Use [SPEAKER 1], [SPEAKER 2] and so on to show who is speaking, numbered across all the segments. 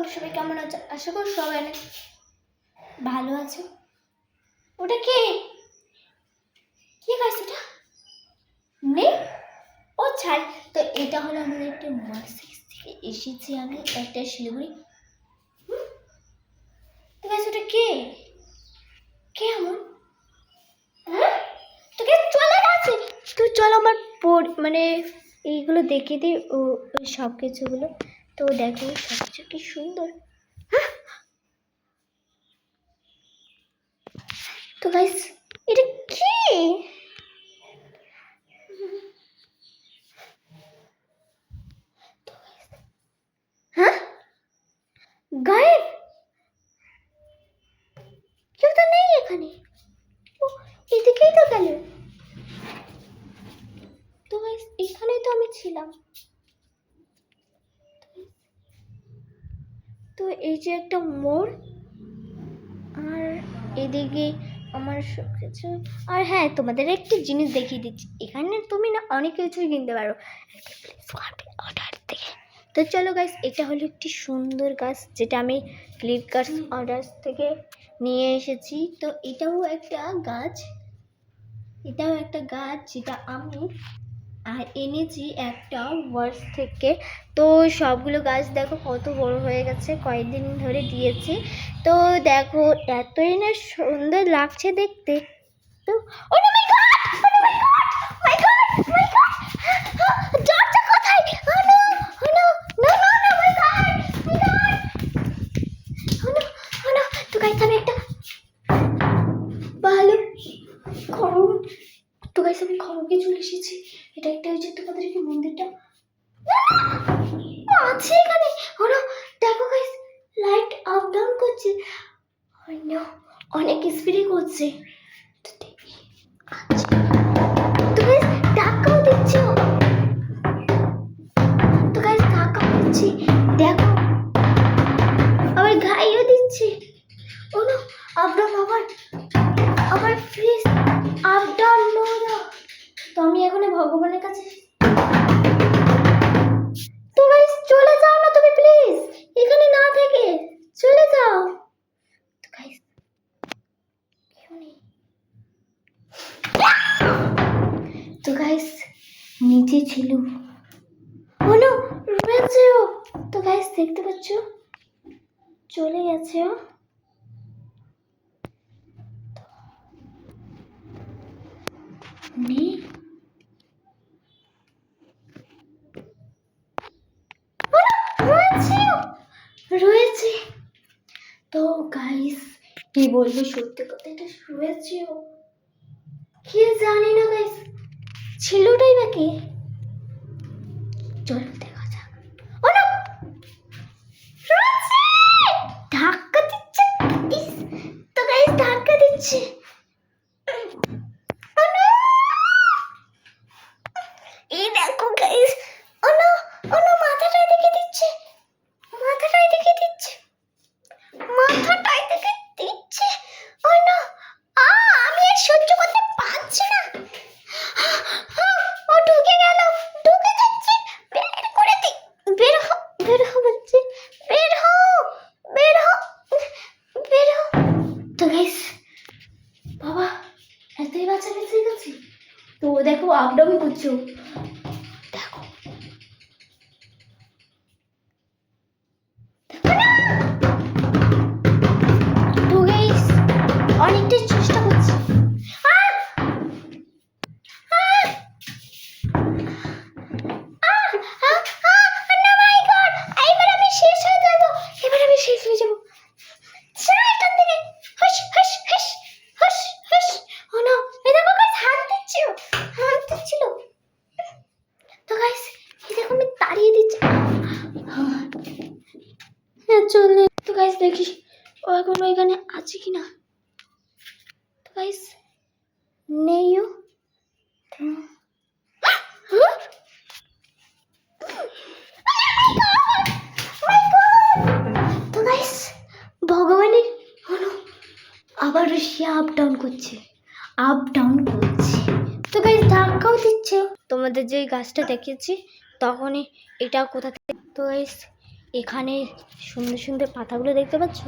[SPEAKER 1] তোমরা সবাই কেমন আছো? আশা করি সবাই অনেক ভালো আছে। ওটা কে? কি গাছ এটা? নে ও ছাই। তো এটা হলো আমাদের একটা মার্সিডিজ থেকে এসেছি আমি একটা শিলিগুড়ি। তো গাছ ওটা কে? কে এমন? হ্যাঁ তোকে চলে গেছে। তুই চল আমার মানে এইগুলো দেখে দিই ও সব কিছুগুলো। তো দেখো সব কিছু কি সুন্দর। তো গাইস এটা কি? হ্যাঁ গায়েব, কেউ তো নেই এখানে। ও এদিকেই তো গেল। তো গাইস এখানেই তো আমি ছিলাম। তো এই যে একটা মোড়, আর এদিকে আমার সব কিছু। আর হ্যাঁ তোমাদের একটা জিনিস দেখিয়ে দিচ্ছি, এখানে তুমি না অনেক কিছুই কিনতে পারো অর্ডার থেকে। তো চলো গাইস, এটা হলো একটি সুন্দর গাছ যেটা আমি ফ্লিপকার্ট অর্ডার থেকে নিয়ে এসেছি। তো এটাও একটা গাছ, যেটা আমি এনেছি একটা ওয়ার্স থেকে। তো সবগুলো গাছ দেখো কত বড় হয়ে গেছে, কয়েকদিন ধরে দিয়েছি। তো দেখো এতই না সুন্দর লাগছে দেখতে। তো ও মাই গড, ও মাই গড, মাই গড, মাই গড, দরজা কোথায়? ও নো, ও নো, নো নো নো, মাই গড, মাই গড, ও নো, ও নো। তো গাইস আমি একটা ভালো খড়গ, তো গাইস আমি খড়গে চলে এসেছি। এটা একটা হচ্ছে তোমাদের কি মন্দিরটা আছে এখানে। ওরা দেখো গাইস লাইট আপ ডাউন করছে, অনেক স্পিডে করছে। তো দেখি আচ্ছা, তো গাইস ধাক্কাও দিচ্ছে। তো গাইস ধাক্কা দিচ্ছে, দেখো আবার ঘাইও দিচ্ছে। ও নো, আপ ডাউন আবার ফ্রিজ, আপ ডাউন নো। তো আমি এখন ভগবানের কাছে। তো গাইস চলে যাও না তুমি প্লিজ, এখানে না থেকে চলে যাও। তো গাইস কেউ নেই। তো গাইস নিচে ছিল, ও নো রয়েছে ও। তো গাইস দেখতে পাচ্ছ চলে গেছে ও। নেই, রয়েছে। তো গাইস কি বলবো, সত্যি কথা এটা রয়েছে ও, কি জানি না গাইস ছিলটাই বা কি। চলো দেখা যাক। ও না রয়েছে, ধাক্কা দিচ্ছে। তো গাইস ধাক্কা দিচ্ছে। ও না, এই দেখো গাইস, ও না, ও না মাথাটাই দেখে দিচ্ছে, মাথাটাই দেখে দিচ্ছে, মাথাটাই দেখে দিচ্ছে। ও না, আমি আর সহ্য করতে পারছি না। ও ঢুকে গেল, ঢুকে যাচ্ছে, বের করে দি, বের হো, বের হো বলছি, বের হো, বের হো, বের হো। তো গাইস বাবা এতই বাচ্চা বেঁচে গেছে। তো দেখো আপ ডাউন করছো, দেখো তো গাইস অনেকটাই চেষ্টা করছি। এবার আমি শেষ হয়ে যাবো, এবার আমি শেষ হয়ে যাবো। এখান থেকে হুশ হুশ হুশ হুশ হুশ। ও না, এই দেখো গাইস হাত দিচ্ছিল, হাত দিচ্ছিল। তো গাইস এই দেখো আমি তাড়িয়ে দিচ্ছি। হ্যাঁ চলে। তো গাইস দেখি ও এখন ওইখানে আছে কিনা। তো গাইস নেই ও। তো গাইস ভগবানের হলো আবার সে আপ ডাউন করছে, আপ ডাউন করছে। তো গাইস ধাক্কাও দিচ্ছে। তোমাদের যে গাছটা দেখিয়েছি তখনই এটা কোথা থেকে। তো গাইস এখানে সুন্দর সুন্দর পাতাগুলো দেখতে পাচ্ছ,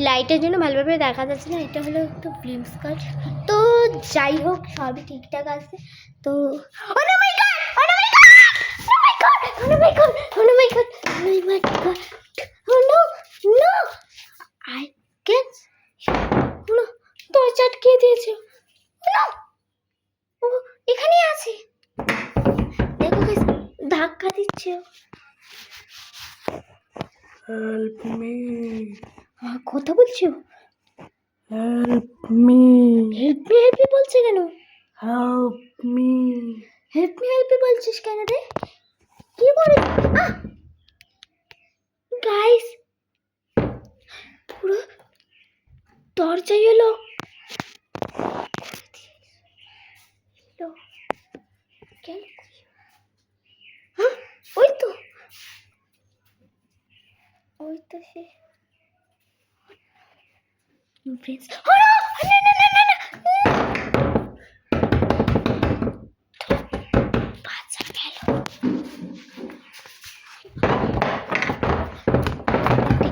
[SPEAKER 1] লাইটের জন্য ভালোভাবে দেখা যাচ্ছে না, এটা হলো একটু ব্লিম স্কার্ট। তো যাই হোক সবই ঠিকঠাক আছে। তো দরজা আটকে দিয়েছে। ও এখানে আছে, দেখো guys, ধাক্কা দিচ্ছে।
[SPEAKER 2] Help me.
[SPEAKER 1] কথা বলছো?
[SPEAKER 2] Help me.
[SPEAKER 1] Help me help me বলছে কেন?
[SPEAKER 2] Help me.
[SPEAKER 1] হেল্প মি বলছিস কেন রে? কি করে? গাইস পুরো দরজাই এলো। কেন? ওই তো সে ফ্রেন্ডস। বাচ্চা গেল।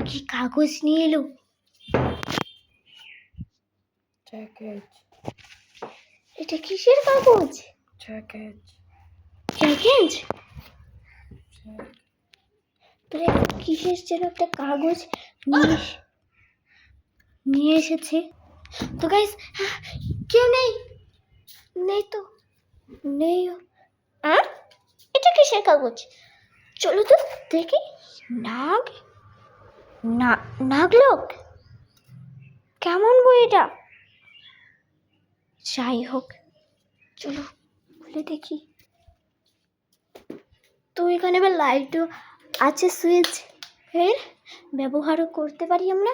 [SPEAKER 1] কি কাগজ নিয়ে এলো?
[SPEAKER 2] Jacket.
[SPEAKER 1] এটা কিসের কাগজ?
[SPEAKER 2] Jacket.
[SPEAKER 1] জ্যাকেট? তোর কিসের যেন একটা কাগজ নিয়ে এসেছে। তো গাইস কেউ নেই, নেই তো, নেই। এটা কিসের কাগজ? চলো তো দেখি। নাগলোক, কেমন বই এটা? যাই হোক চলো খুলে দেখি। তো এখানে আবার লাইটও আছে, সুইচ এর ব্যবহারও করতে পারি আমরা।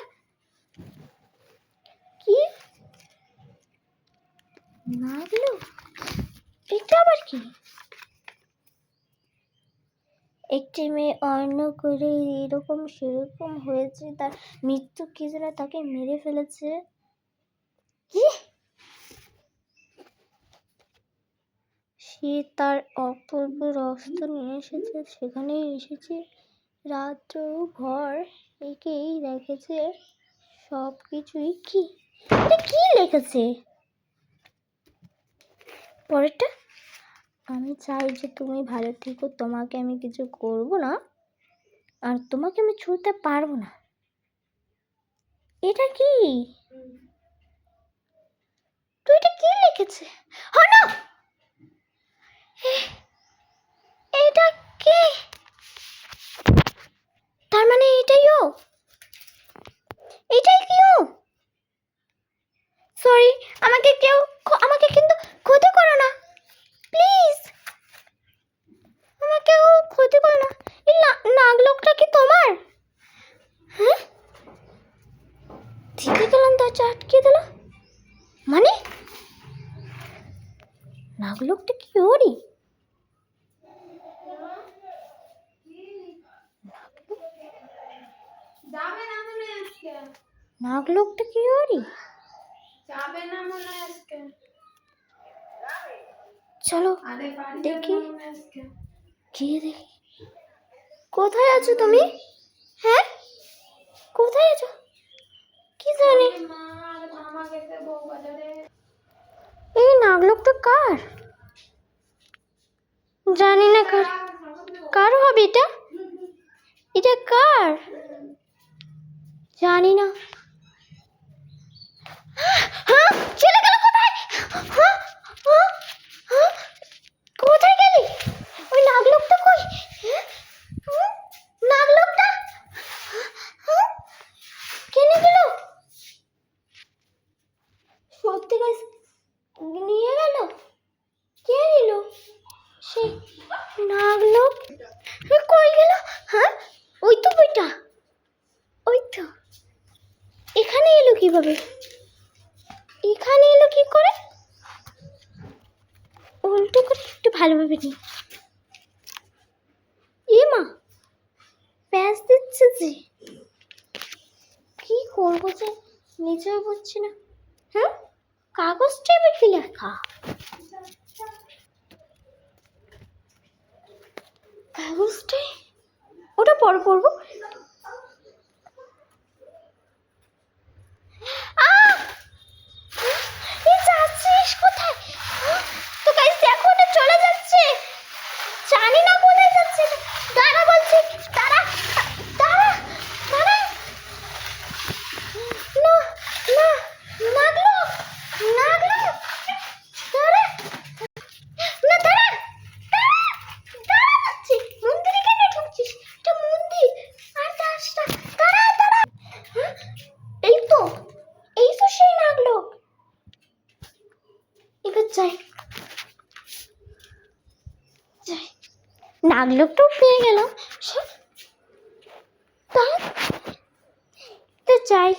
[SPEAKER 1] কি নাগলোক? এটা আবার কি? একটি মেয়ে অন্য করে এরকম সেরকম হয়েছে, তার মৃত্যু কি যেন তাকে মেরে ফেলেছে। কি? সে তার অপূর্ব রক্ত নিয়ে এসেছে, সেখানে এসেছে রাত্র ভর একেই রেখেছে সব কিছুই। কি এটা কি লিখেছে পরেরটা? আমি চাই যে তুমি ভালো থেকো, তোমাকে আমি কিছু করব না, আর তোমাকে আমি ছুঁতে পারবো না। এটা কি? তো এটা কি লিখেছে? না, এটা কি? তার মানে এটাই ও? এটাই কি ও? সরি, আমাকে কিন্তু ক্ষতি করো না প্লিজ, আমাকে ক্ষতি করো না। এই নাগলোকটা কি তোমার? হ্যাঁ, ঠিকই গেলাম, দরজা আটকে দিল। মানে নাগলোকটা কি ওরই? নাগলোকটা কি ওরই? চলো দেখি, গিয়ে দেখি। কোথায় আছো তুমি? হ্যাঁ, কোথায় আছো? কি জানি। এই নাগলোকটা কার? জানি না কার হবে এটা। এটা কার জানি না। চলে গেল কোথায়? কোথায় গেলি? ওই নাগলোকটা কই? নাগলোকটা কেনে গেল? সত্যি গাইস নিয়ে গেল? কে নিল? সে নাগলোক কই গেল? ওই তো বইটা, ওই তো। এখানে এলো কিভাবে? এখানে এলো কি করে? উল্টো করে একটু ভালোভাবে নি। মা প্যাঁচ দিচ্ছে যে, কি করবো যে নিজেও বুঝছি না। কাগজটাই বা কি লেখা? কাগজটাই ওটা পড়ো পড়বো। যাচ্ছিস কোথায়? তো গাইস দেখো, ওটা চলে যাচ্ছে, জানি না কোথায় যাচ্ছে। দাঁড়া বলছি, দাঁড়া দাঁড়া দাঁড়া। না না, নাগলো নাগলো, দাঁড়া না, দাঁড়া দাঁড়া দাঁড়া বলছি। মন্দিরে কেন ঢুকছিস? এটা মন্দির, আর যাস না, দাঁড়া দাঁড়া। এই তো, এই তো সেই নাগলো। এবার যাই যাই, নাগলোকটাও পেয়ে গেলাম। তো যাই।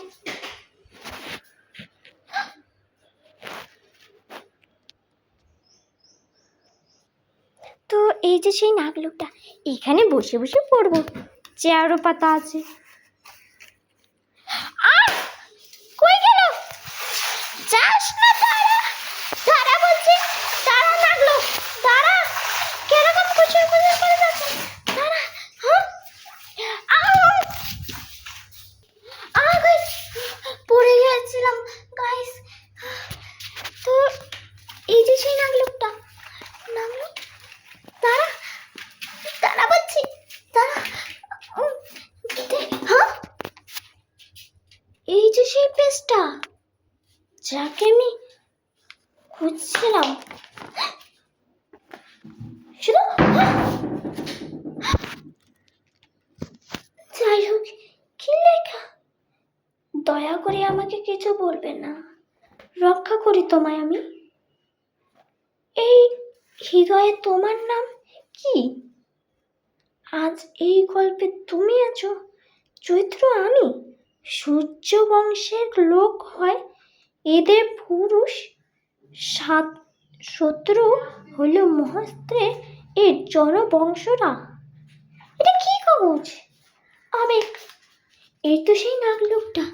[SPEAKER 1] তো এই যে সেই নাগলোকটা, এখানে বসে বসে পড়বো, চেয়ারও পাতা আছে। কই গেল? যাস না, দাঁড়া দাঁড়া বলছি, দাঁড়া নাগলো, দাঁড়া। কিরকম কুচুর কুচুর করে যাচ্ছে, দাঁড়া। গাইস, পড়ে গেছিলাম গাইস। তো এই যে সেই নাগলোকটা, নাগলো, দাঁড়া দাঁড়া বলছি, দাঁড়া। এই যে সেই পেজটা যাকে আমি খুঁজছিলাম, শুধু যাই হোক, কি লেখা? দয়া করে আমাকে কিছু বলবে না, রক্ষা করি তোমায় আমি। এই হৃদয়ে তোমার নাম কি? আজ এই গল্পে তুমি আছো, চৈত্র আমি। সূর্য বংশের লোক হয় এদের পুরুষ, শত্রু হলো মহাস্ত্রে এর জনবংশরা। এটা কি কাগজ? আবেগ, এই তো সেই নাগলোকটা।